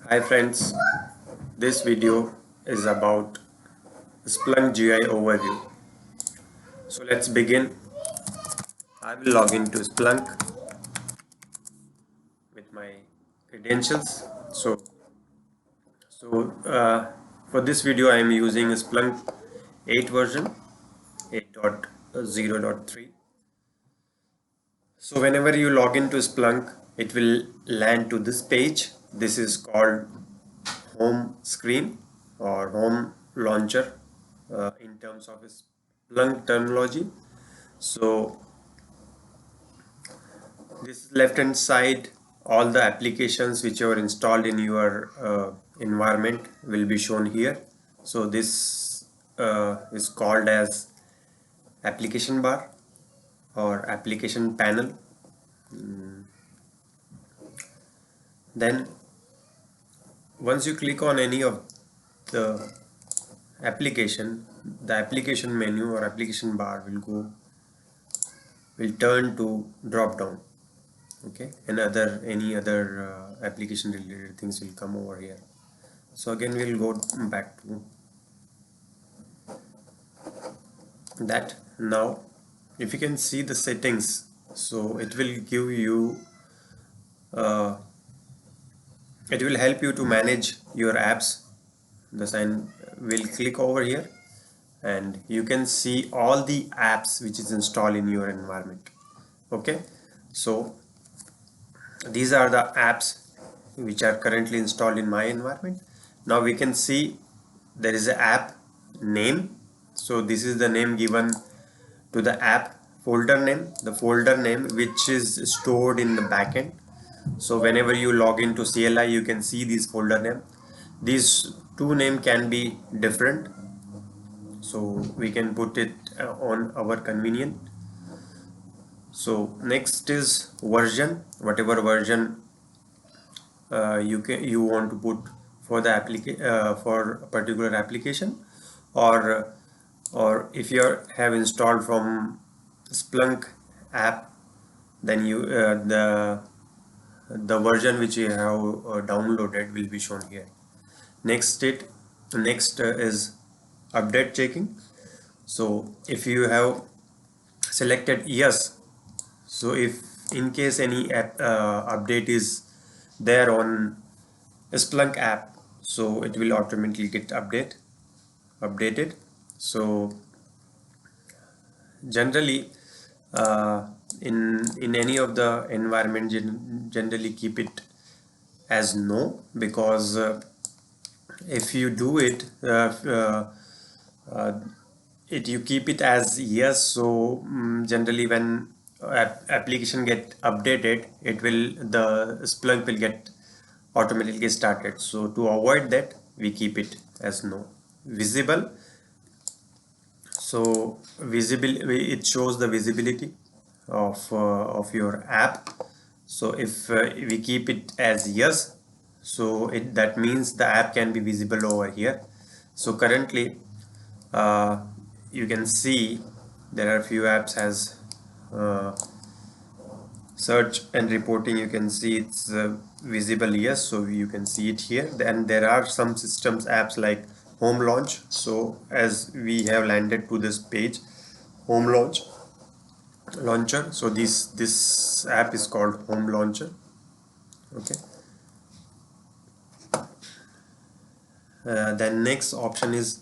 Hi friends, this video is about Splunk GUI overview. So let's begin. I will log into Splunk with my credentials. So for this video I am using Splunk 8 version 8.0.3. So whenever you log into Splunk, it will land to this page. This is called home screen or home launcher in terms of Splunk terminology. So this left hand side, all the applications which are installed in your environment will be shown here. So this is called as application bar or application panel. Then once you click on any of the application, the application menu or application bar will turn to drop down. Okay, and any other application related things will come over here. So again we'll go back to that. Now if you can see the settings, so it will give you it will help you to manage your apps. The sign will click over here and you can see all the apps which is installed in your environment. Okay, so these are the apps which are currently installed in my environment. Now we can see there is an app name. So this is the name given to the app. Folder name, the folder name which is stored in the backend. So whenever you log into CLI, you can see this folder name. These two name can be different, so we can put it on our convenient. So next is version, whatever version you want to put for the for a particular application, or if you have installed from Splunk app, then you the version which you have downloaded will be shown here. Next is update checking. So if you have selected yes, so if in case any app update is there on Splunk app, so it will automatically get updated. So generally in any of the environment, generally keep it as no, because if you do it uh, you keep it as yes, so generally when application get updated, it will the Splunk will get automatically started. So to avoid that, we keep it as no. Visible, so visible, it shows the visibility of your app. So if we keep it as yes, so that means the app can be visible over here. So currently you can see there are few apps as search and reporting. You can see it's visible yes, so you can see it here. Then there are some systems apps like home launch. So as we have landed to this page, home launcher, so this app is called home launcher. Okay, then next option is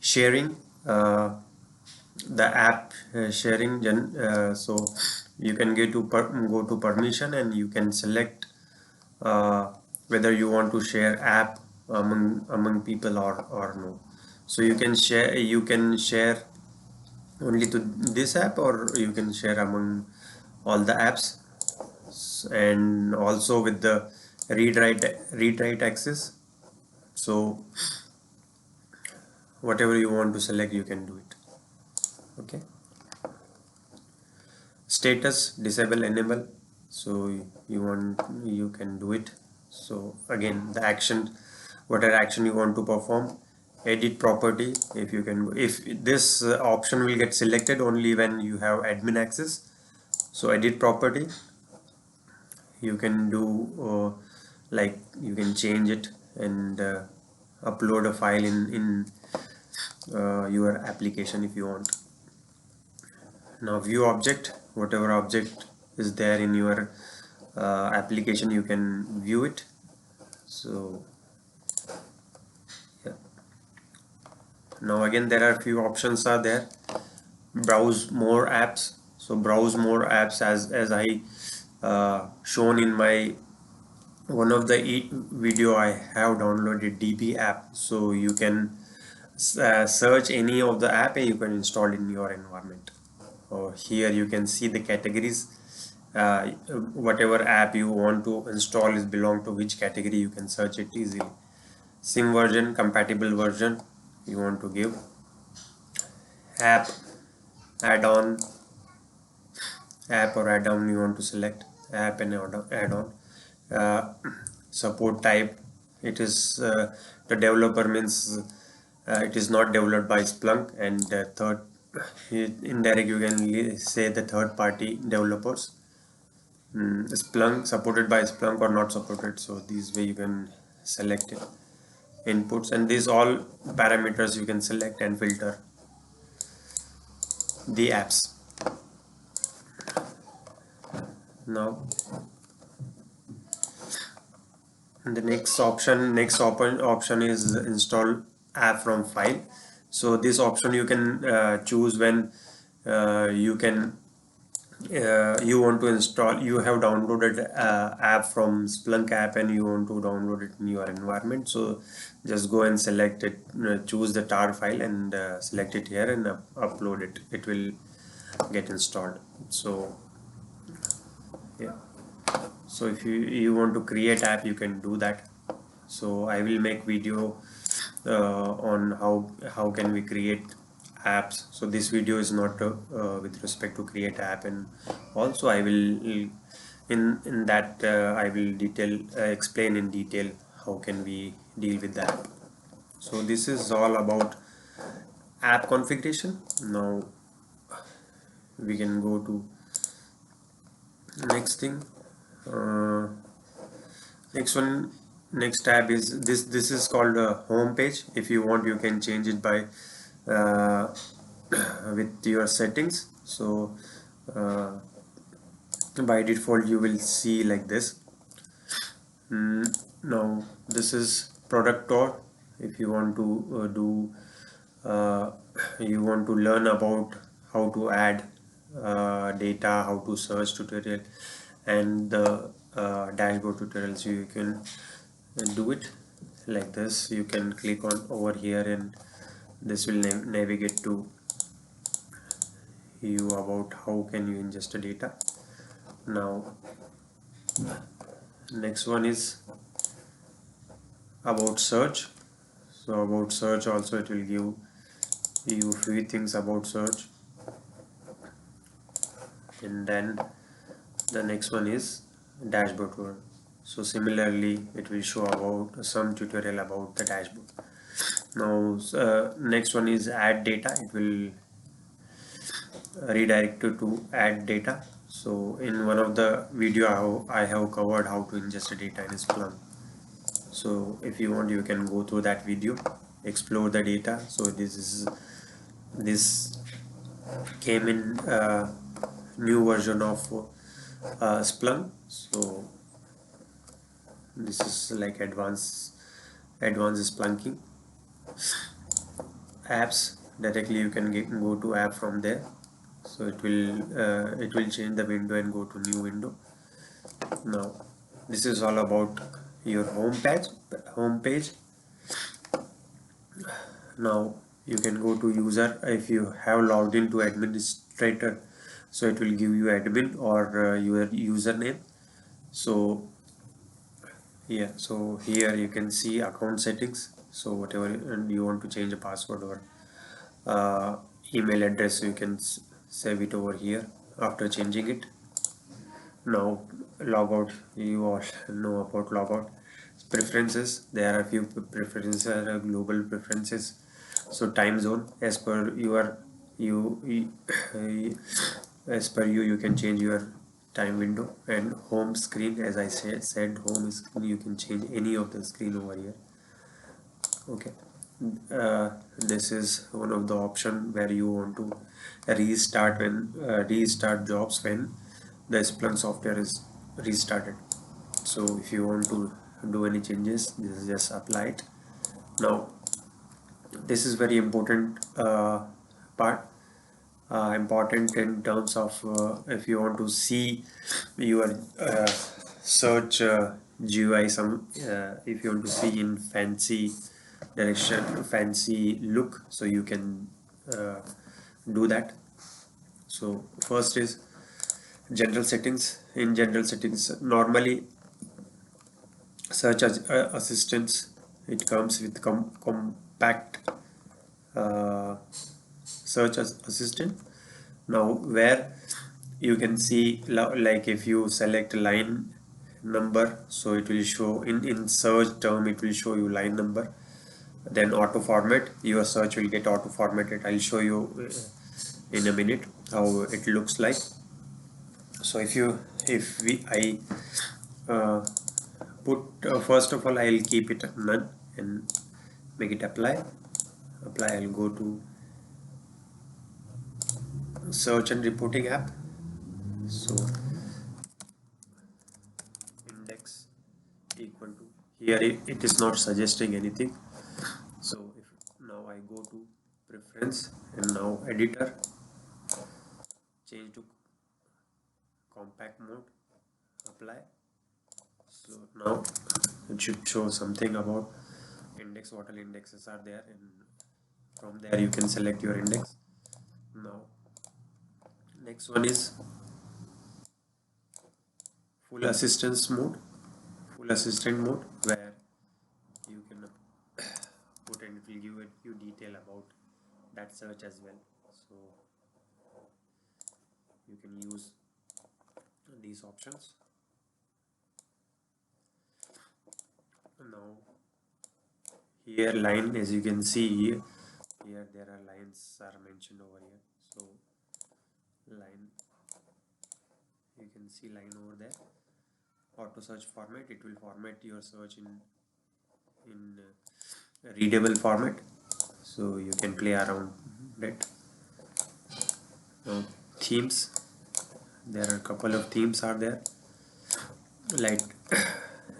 sharing, the app sharing. So you can go to permission and you can select whether you want to share app among people or no. So you can share only to this app, or you can share among all the apps, and also with the read write access. So whatever you want to select, you can do it. Okay, status, disable, enable, so you can do it. So again, the action, whatever action you want to perform. Edit property, if this option will get selected only when you have admin access. So edit property, you can do like you can change it and upload a file in your application if you want. Now view object, whatever object is there in your application, you can view it. So yeah. Now again, there are few options are there. Browse more apps. So browse more apps, as I shown in my one of the video, I have downloaded DB app, so you can search any of the app and you can install in your environment. Here you can see the categories. Whatever app you want to install is belong to which category, you can search it easily. Sim version, compatible version you want to give, app, add-on, app or add-on you want to select, app and add-on. uh, Support type, it is the developer means it is not developed by Splunk, and third, indirect you can say the third party developers. Splunk, supported by Splunk or not supported, so this way you can select it. Inputs, and these all parameters you can select and filter the apps. Now the next option is install app from file. So this option you can choose when you want to install, you have downloaded app from Splunk app and you want to download it in your environment. So just go and select it, choose the tar file and select it here and upload it. It will get installed. So yeah, so if you want to create app, you can do that. So I will make video on how can we create apps. So this video is not with respect to create app, and also I will in that I will explain in detail how can we deal with that. So this is all about app configuration. Now we can go to next thing. uh, next tab is this is called a home page. If you want, you can change it by uh, with your settings. So uh, by default you will see like this. Now this is product tour. If you want to uh, you want to learn about how to add data, how to search tutorial, and the dashboard tutorials, you can do it like this. You can click on over here and this will navigate to you about how can you ingest the data. Now next one is about search. So about search also, it will give you few things about search. And then the next one is dashboard tour. So similarly it will show about some tutorial about the dashboard. Now next one is add data. It will redirect you to add data. So in one of the video I have covered how to ingest the data in Splunk. So if you want, you can go through that video, explore the data. So this came in new version of Splunk. So this is like advanced Splunking. Apps, directly you can go to app from there. So it will change the window and go to new window. Now this is all about your home page. Now you can go to user. If you have logged into administrator, so it will give you admin or your username. So yeah, so here you can see account settings. So whatever, and you want to change a password or email address, you can save it over here after changing it. Now logout, you all know about logout. Preferences, there are a few preferences, global preferences. So time zone, as per your you as per you can change your time window, and home screen. As I said home screen, you can change any of the screen over here. Okay, this is one of the option where you want to restart jobs when the Splunk software is restarted. So if you want to do any changes, this is just applied. Now this is very important part, important in terms of if you want to see your search GUI, if you want to see in fancy direction, fancy look, so you can do that. So first is general settings. In general settings, normally search assistance, it comes with compact search assistant. Now where you can see, like if you select line number, so it will show in search term, it will show you line number. Then auto format, your search will get auto formatted. I'll show you in a minute how it looks like. So I put first of all, I'll keep it none and make it apply. I'll go to search and reporting app. So index equal to, here it is not suggesting anything. So if now I go to preference and now editor, change to compact mode, apply. So now it should show something about index, what all indexes are there, and from there you can select your index. Now next one is full assistant mode, where you can put, and it will give you detail about that search as well. So you can use these options. Now here line, as you can see here there are lines are mentioned over here. So line, you can see line over there. Auto search format, it will format your search in readable format, so you can play around that. Now themes, there are a couple of themes are there.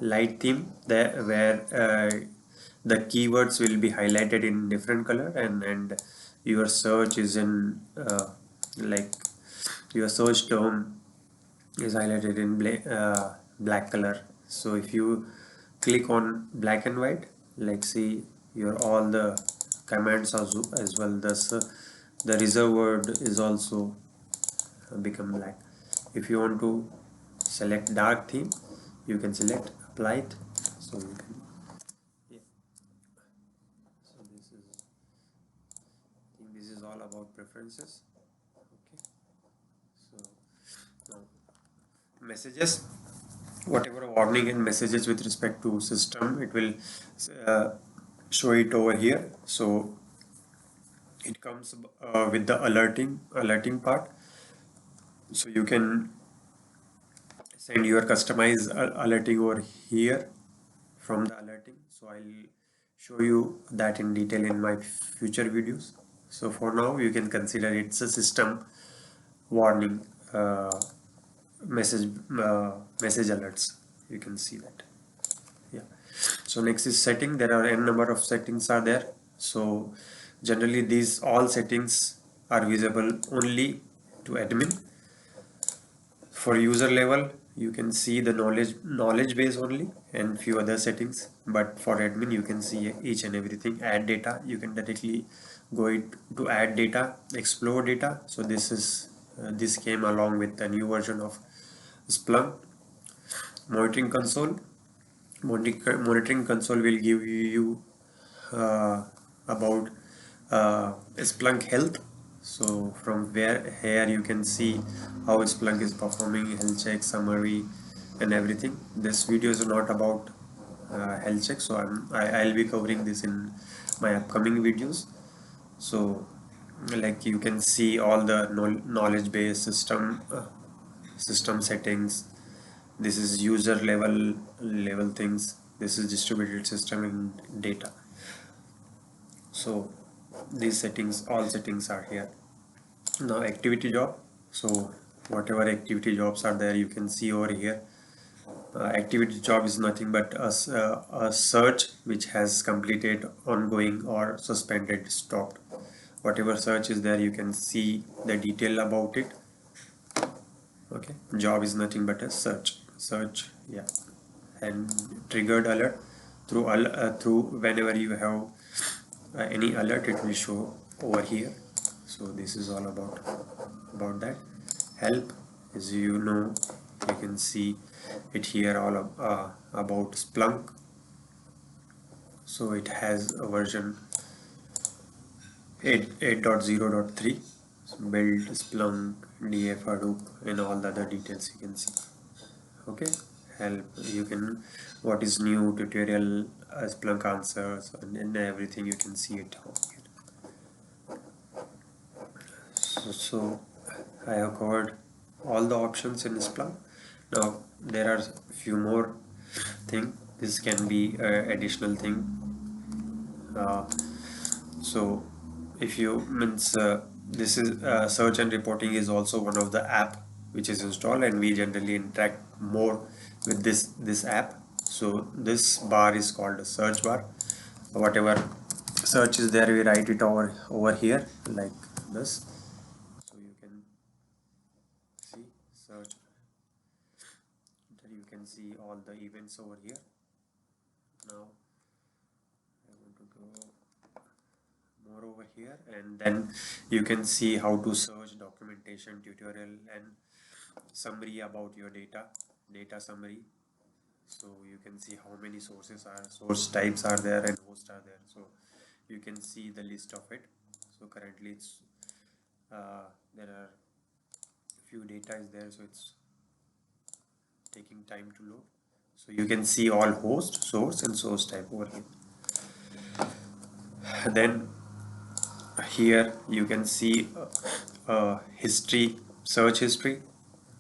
Light theme, there where the keywords will be highlighted in different color, and your search is in like your search term is highlighted in black color. So if you click on black and white, like see your all the commands as well, the reserved word is also become black. If you want to select dark theme, you can select apply it. So you can, yeah. So this is all about preferences. Okay. So now messages, whatever warning and messages with respect to system, it will show it over here. So it comes with the alerting part, so you can send your customized alerting over here from the alerting. So I'll show you that in detail in my future videos. So for now you can consider it's a system warning message alerts. You can see that. Yeah. So next is setting. There are n number of settings are there. So generally these all settings are visible only to admin. For user level, you can see the knowledge base only and few other settings, but for admin you can see each and everything. Add data, you can directly go to add data, explore data. So this came along with the new version of Splunk. Monitoring console, monitoring console will give you about Splunk health. So from where here you can see how Splunk is performing, health check, summary, and everything. This video is not about health check, so I'll be covering this in my upcoming videos. So like you can see all the knowledge based system system settings. This is user level things. This is distributed system and data. So these settings, all settings are here. Now activity job. So whatever activity jobs are there, you can see over here. Activity job is nothing but a search which has completed, ongoing, or suspended, stopped. Whatever search is there, you can see the detail about it. Okay, job is nothing but a search, yeah. And triggered alert, through whenever you have any alert, it will show over here. So this is all about that. Help, as you know, you can see it here, all about Splunk. So it has a version 8.0.3, build Splunk, DF, Hadoop, and all the other details you can see. Okay, help, you can, what is new, tutorial, Splunk answers, and everything, you can see it over here. So I have covered all the options in Splunk. Now there are few more thing. This can be additional thing. So if you means this is search and reporting is also one of the app which is installed, and we generally interact more with this app. So this bar is called a search bar. Whatever search is there, we write it over here like this. So you can see search, there you can see all the events over here. Now I want to go more over here, and then you can see how to search, documentation, tutorial, and summary about your data summary. So you can see how many source types are there and hosts are there. So you can see the list of it. So currently it's there are few data is there, so it's taking time to load. So you can see all host, source, and source type over here. Then here you can see history, search history,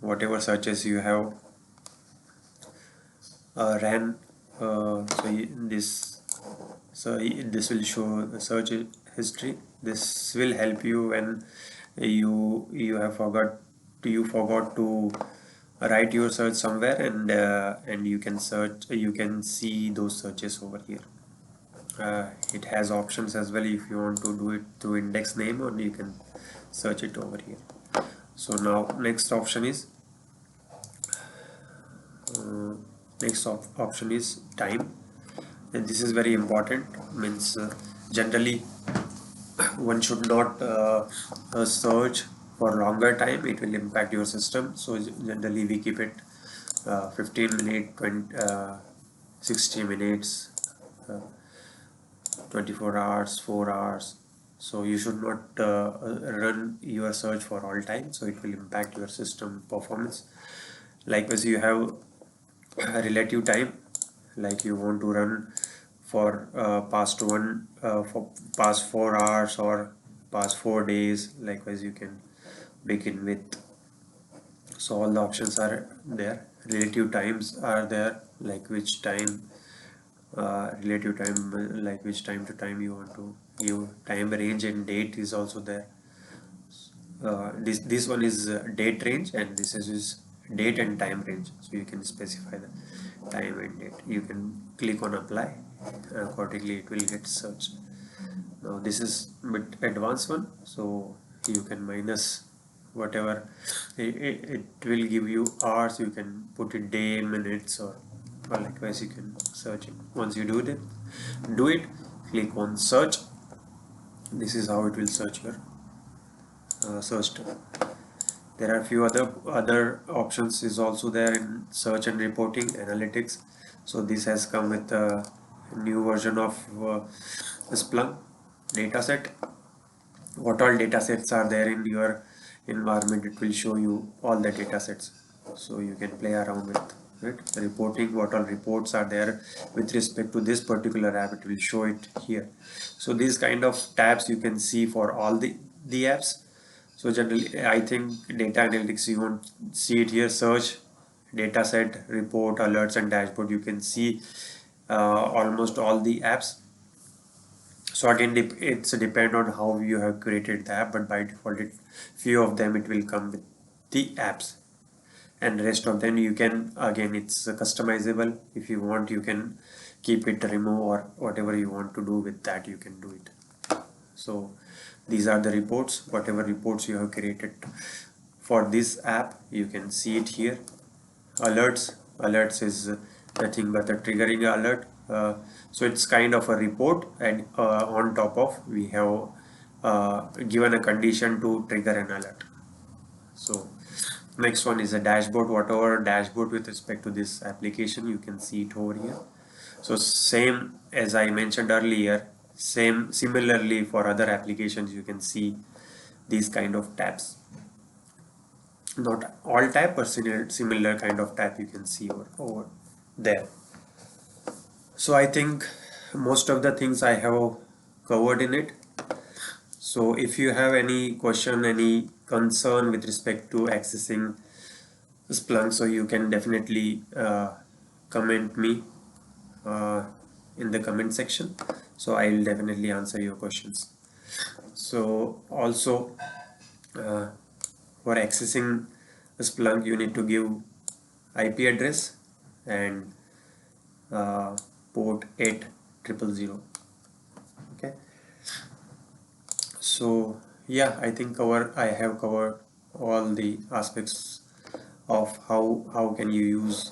whatever searches you have ran. This will show the search history. This will help you when you forgot to write your search somewhere, and you can search, you can see those searches over here. It has options as well if you want to do it through index name, or you can search it over here. So now next option is time, and this is very important. Means generally one should not search for longer time, it will impact your system. So generally we keep it 15 minutes, 20 60 minutes, 24 hours, 4 hours. So you should not run your search for all time, so it will impact your system performance. Likewise, you have a relative time, like you want to run for past 4 hours or past 4 days. Likewise, you can begin with. So all the options are there. Relative times are there, like which time, relative time, like which time to time you want to give. Time range and date is also there. This one is date range, and this is date and time range. So you can specify the time and date. You can click on apply, accordingly it will get searched. Now this is bit advanced one, so you can minus whatever it will give you hours. You can put it day, minutes, or likewise you can search it. Once you do it, click on search. This is how it will search your search term. There are a few other options is also there in search and reporting analytics. So this has come with a new version of Splunk dataset. What all datasets are there in your environment, it will show you all the datasets, so you can play around with it. Reporting, what all reports are there with respect to this particular app, it will show it here. So these kind of tabs you can see for all the apps. So generally, I think data analytics, you won't see it here. Search, data set, report, alerts, and dashboard. You can see almost all the apps. So again, it's depend on how you have created the app, but by default, few of them it will come with the apps, and rest of them you can, again, it's customizable. If you want, you can keep it, remove, or whatever you want to do with that, you can do it. So these are the reports, whatever reports you have created for this app, you can see it here. Alerts is nothing but a triggering alert. So it's kind of a report, and on top of we have given a condition to trigger an alert. So next one is a dashboard. Whatever dashboard with respect to this application, you can see it over here. So same as I mentioned earlier, similarly for other applications, you can see these kind of tabs. Not all tab, but similar kind of tab you can see over there. So I think most of the things I have covered in it. So if you have any question, any concern with respect to accessing Splunk, so you can definitely comment me uh, in the comment section. So I will definitely answer your questions. So also for accessing Splunk, you need to give IP address and port 8000. Okay. So yeah, I think I have covered all the aspects of how can you use